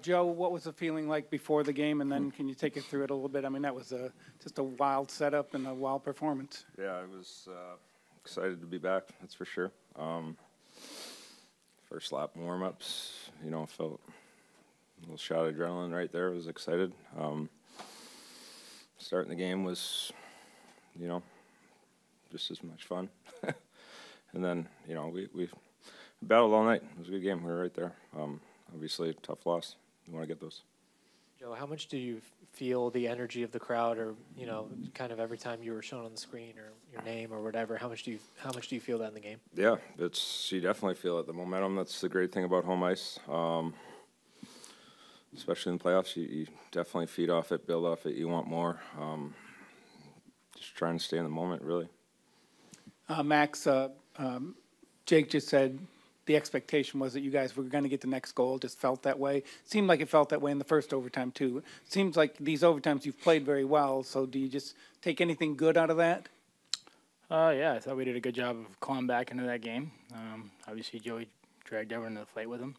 Joe, what was the feeling like before the game, and then can you take us through it a little bit? I mean, that was just a wild setup and a wild performance. Yeah, I was excited to be back, that's for sure. First lap warm-ups, felt a little shot of adrenaline right there. I was excited. Starting the game was, just as much fun. And then, we battled all night. It was a good game. We were right there. Obviously, a tough loss. You want to get those. Joe, how much do you feel the energy of the crowd, or kind of every time you were shown on the screen, or your name, or whatever? How much do you feel that in the game? Yeah, you definitely feel it. The momentum. That's the great thing about home ice. Especially in the playoffs, you definitely feed off it, build off it. You want more. Just trying to stay in the moment, really. Max, Jake just said the expectation was that you guys were going to get the next goal. Just felt that way. Seemed like it felt that way in the first overtime too. Seems like these overtimes you've played very well. So do you just take anything good out of that? Yeah, I thought we did a good job of clawing back into that game. Obviously, Joey dragged everyone into the fight with him.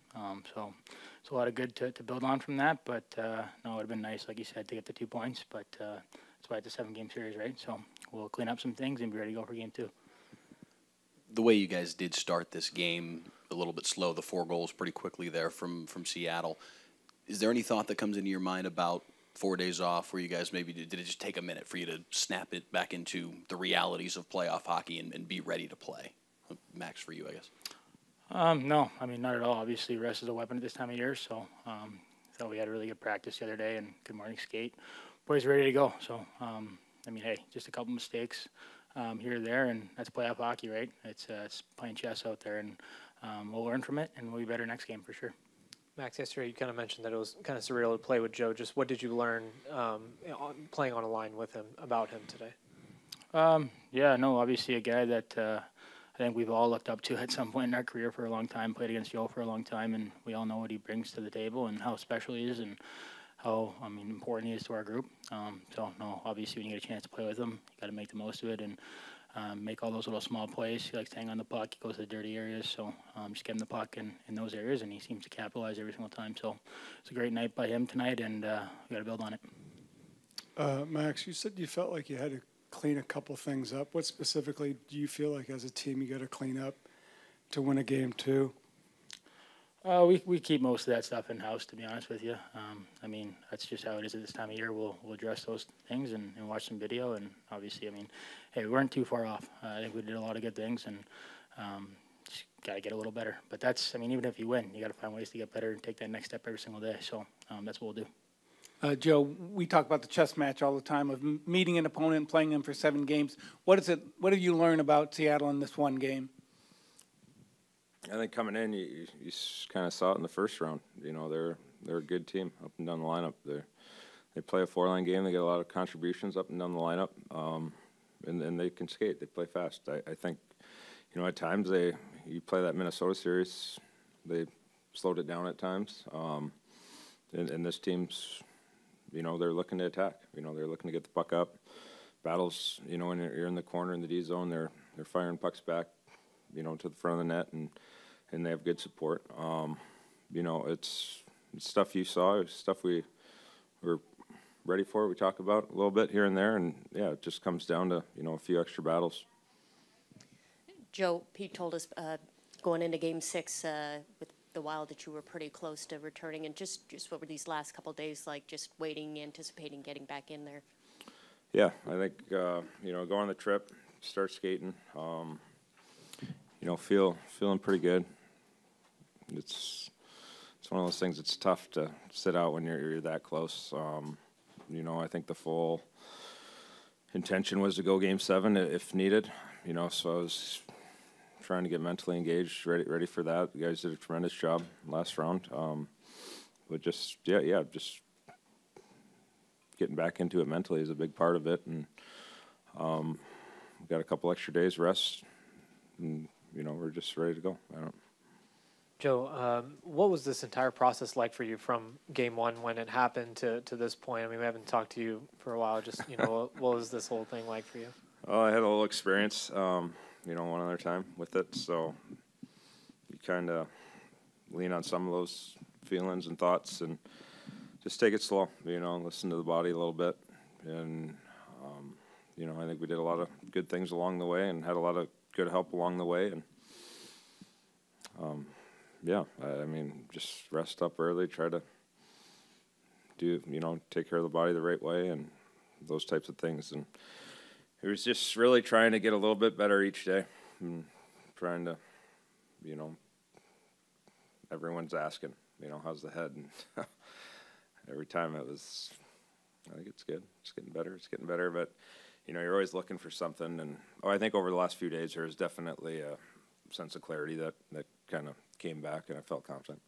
So it's a lot of good to build on from that. But no, it would have been nice, like you said, to get the 2 points. But that's why it's a 7-game series, right? So we'll clean up some things and be ready to go for game 2. The way you guys did start this game, a little bit slow, the 4 goals pretty quickly there from Seattle. Is there any thought that comes into your mind about 4 days off where you guys maybe did it just take a minute for you to snap it back into the realities of playoff hockey and be ready to play? Max, for you, I guess. No, I mean, not at all. Obviously, rest is a weapon at this time of year. So thought we had a really good practice the other day and good morning skate. Boys ready to go. So, I mean, hey, just a couple mistakes here or there, and that's playoff hockey, right? It's playing chess out there, and we'll learn from it, and we'll be better next game for sure. Max, yesterday you kind of mentioned that it was kind of surreal to play with Joe. Just what did you learn playing on a line with him about him today? Yeah, no, obviously a guy that I think we've all looked up to at some point in our career for a long time, played against Joe for a long time, and we all know what he brings to the table and how special he is and how, important he is to our group. So, no, obviously when you get a chance to play with him, you got to make the most of it and make all those little small plays. He likes to hang on the puck. He goes to the dirty areas. So just get him the puck in those areas, and he seems to capitalize every single time. So it's a great night by him tonight, and we got to build on it. Max, you said you felt like you had to clean a couple things up. What specifically do you feel like as a team you got to clean up to win a game 2? We keep most of that stuff in-house, to be honest with you. That's just how it is at this time of year. We'll address those things and watch some video. And obviously, hey, we weren't too far off. I think we did a lot of good things and just got to get a little better. But that's, even if you win, you got to find ways to get better and take that next step every single day. So that's what we'll do. Joe, we talk about the chess match all the time of meeting an opponent and playing them for 7 games. What have you learned about Seattle in this one game? I think coming in, you kind of saw it in the first round. They're a good team up and down the lineup. They play a 4-line game. They get a lot of contributions up and down the lineup, and they can skate. They play fast. I think, at times you play that Minnesota series, they slowed it down at times. And this team's, they're looking to attack. They're looking to get the puck up. Battles, when you're in the corner in the D zone, they're firing pucks back, to the front of the net, and they have good support. It's stuff you saw, it's stuff we were ready for. We talk about a little bit here and there, and yeah, it just comes down to a few extra battles. Joe, Pete told us going into Game 6 with the Wild that you were pretty close to returning, and just what were these last couple of days like? Just waiting, anticipating getting back in there. Yeah, I think go on the trip, start skating. Feeling pretty good. It's one of those things that's tough to sit out when you're that close. I think the full intention was to go Game 7 if needed. So I was trying to get mentally engaged, ready for that. The guys did a tremendous job last round. But just getting back into it mentally is a big part of it, and we got a couple extra days rest, and we're just ready to go. Joe, what was this entire process like for you from Game 1 when it happened to this point? We haven't talked to you for a while. Just, what was this whole thing like for you? Oh, I had a little experience, one other time with it. So you kind of lean on some of those feelings and thoughts, and just take it slow, you know, listen to the body a little bit. And, you know, I think we did a lot of good things along the way and had a lot of good help along the way. And, yeah, I mean, just rest up early, try to do, you know, take care of the body the right way and those types of things. And it was just really trying to get a little bit better each day and trying to, you know, everyone's asking, you know, how's the head? And every time it was, I think it's good. It's getting better. It's getting better. But, you know, you're always looking for something. And I think over the last few days, there's definitely a sense of clarity that kind of came back, and I felt confident.